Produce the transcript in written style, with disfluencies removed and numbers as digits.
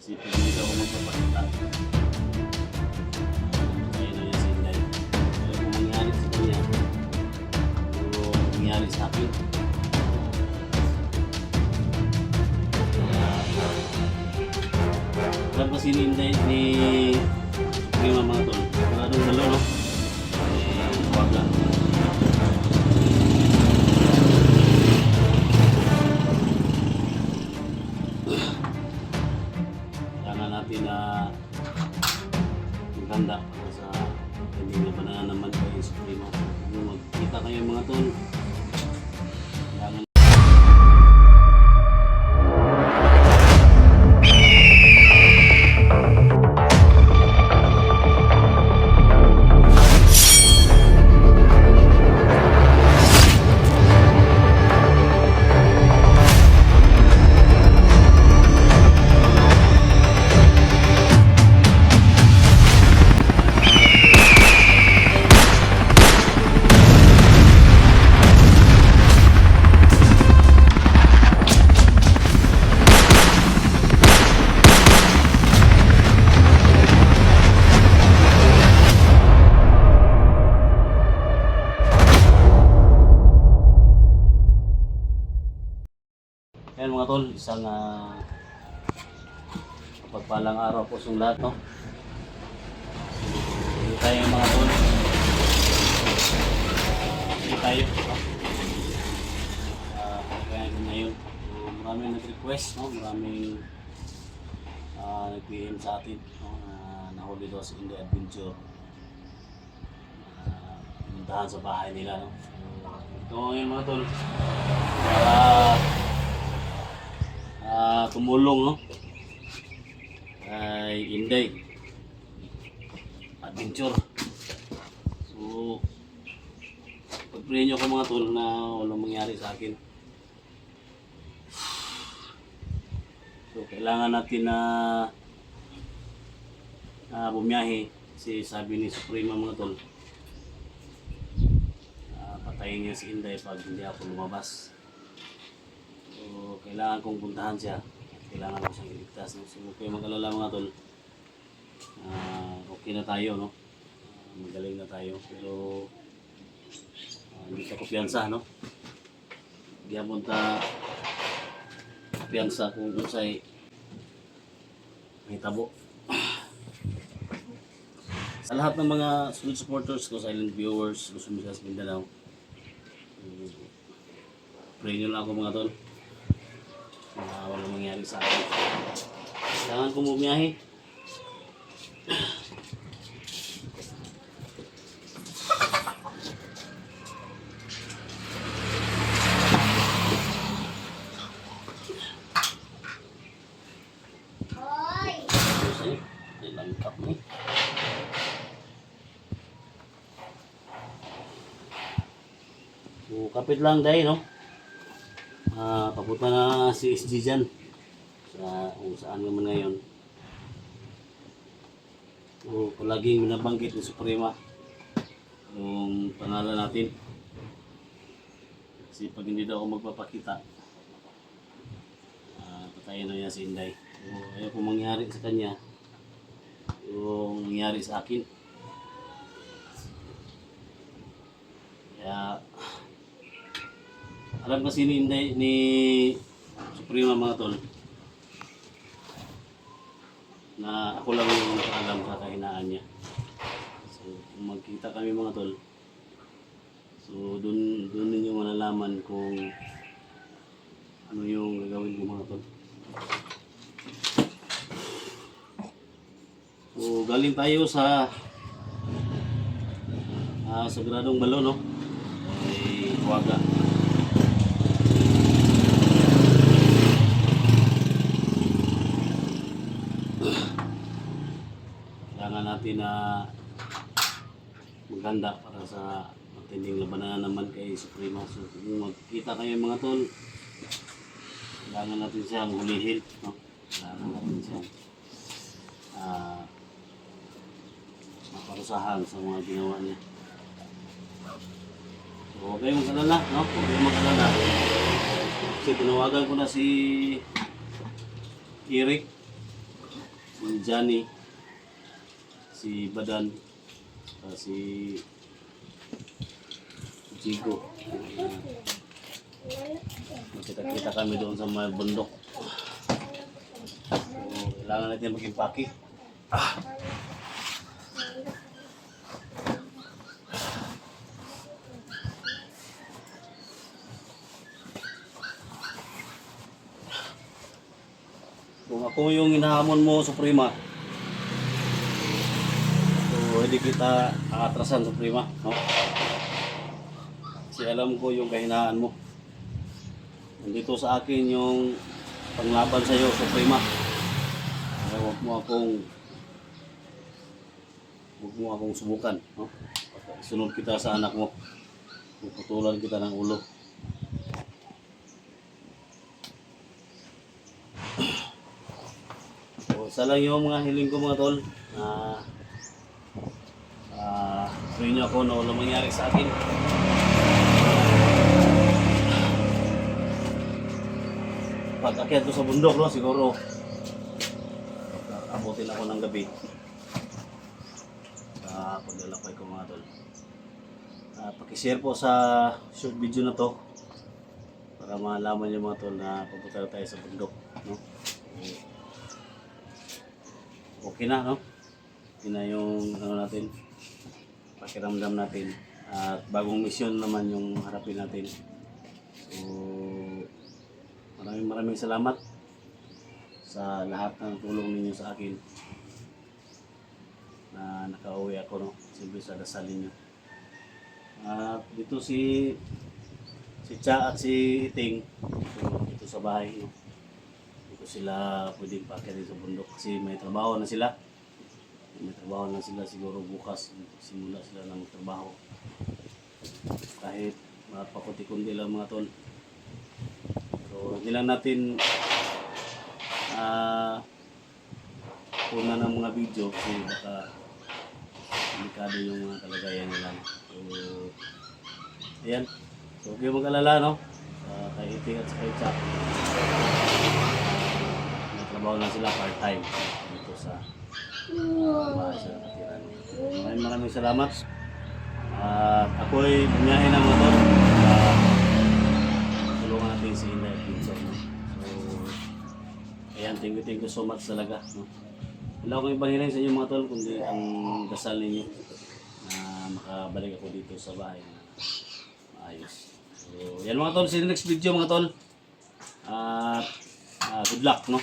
Kasi pag hindi ako magpapakita, ayun na yung sinday. Kaya kung mangyari sa kanya, o mangyari sa akin, alam kasi ni Inday, ni Prima mga tol, maraming dalo, no? Huwag lang. Kailangan natin na maganda para sa hindi na banana naman kayo sa Prima. Kung magkita kayo mga tol, kailangan ayan mga tol, isang pagpalang araw po sa lahat, no? Hindi tayo mga tol. Hindi tayo, no? Kaya ngayon, maraming nag-request, no? Maraming nag-PM sa atin, no? Nahuli daw sa Inday Adventure. Pinuntahan sa bahay nila, no? Ito ngayon mga tol. Tumulong, no? Kay Inday Adventure. So pag-pray nyo ko mga tol na walang mangyari sa akin. So kailangan natin na bumiyahe kasi sabi ni Suprema mga tol, patayin niya si Inday pag hindi ako lumabas. So, kailangan kong puntahan siya. Kailangan ko siyang iligtas. No? So, kayo mag-alala mga tol. Okay na tayo, no? Magaling na tayo. Pero, hindi ka kumpiyansa, no? Hindi mo ta kumpiyansa kung sa'y may tabo. Sa lahat ng mga solid supporters ko, silent viewers, Luzon, Visayas, Mindanao, pray nyo lang ako mga tol. Walang mangyari sa akin. Kailangan kong bumiyahe. So, kapit lang dahil, no? Papunta na si SG dyan sa kung saan naman ngayon. So, palaging binabanggit ni Suprema yung pangalan natin kasi pag hindi daw ako magpapakita, patayin na niya si Inday. So, ayaw kung mangyari sa kanya yung nangyari sa akin. Kaya alam kasi ni Inday, ni Suprema mga tol, na ako lang yung nakaalam sa kahinaan niya. So kung magkita kami mga tol, so dun ninyo malalaman kung ano yung gagawin ko mga tol. So galing tayo sa Sagradong Balo, no? Ay Huaga. Kailangan natin na maganda para sa matinding labanan naman kay Suprema. So kung magkita kayo mga tol, kailangan natin siyang hulihin, no? Kailangan natin siyang maparusahan sa mga ginawa niya. So huwag kayong mag-alala, no? Huwag kayong mag-alala. Kasi tinawagan ko na si Eric. si Johnny, si Badan, si Jigo. Magkita-kita kami doon sa mga bundok. So, kailangan natin mag-impake. Kung ako yung hinahamon mo, Suprema, so hindi kita aatrasan, Suprema, no? Kasi alam ko yung kahinaan mo. Nandito sa akin yung panglaban sa iyo, Suprema. Kaya huwag mo akong subukan, no? Sunod kita sa anak mo. Puputulan kita ng ulo. So, isa lang yung mga hiling ko mga tol. Tuwin niyo ako na walang mangyari sa akin. Pag akyat ko sa bundok, no, siguro abutin ako ng gabi sa paglalakbay ko mga tol. Pakishare po sa short video na to para malaman niyo mga tol na pupunta tayo sa bundok, no? Okay na, no? Yun na yung ano natin, pakiramdam natin, at bagong misyon naman yung harapin natin. So maraming salamat sa lahat ng tulong ninyo sa akin na nakauwi ako, no? Siyempre sa dasal ninyo. At dito si Cha at si Iting, dito sa bahay, no? Dito sila pwedeng paakyat sa bundok kasi may trabaho na sila. Siguro bukas simula sila ng trabaho. Kahit mapakuti-kundi lang mga tol. So hindi lang natin una ng mga video kasi baka delikado yung mga kalagayan nila. So ayan. So huwag kayong mag-alala, no? Kay Iting at sa kay Cha. May trabaho na sila part-time dito sa bahay sa katiran. Maraming salamat. At ako'y bumiyahe ng motor. Tulungan natin si Inday at Pinson, no? So ayan, thank you so much talaga, no? Wala akong ibang hiling sa inyo mga tol kundi ang dasal ninyo na makabalik ako dito sa bahay na maayos. So yan mga tol, see you next video mga tol. At good luck, no?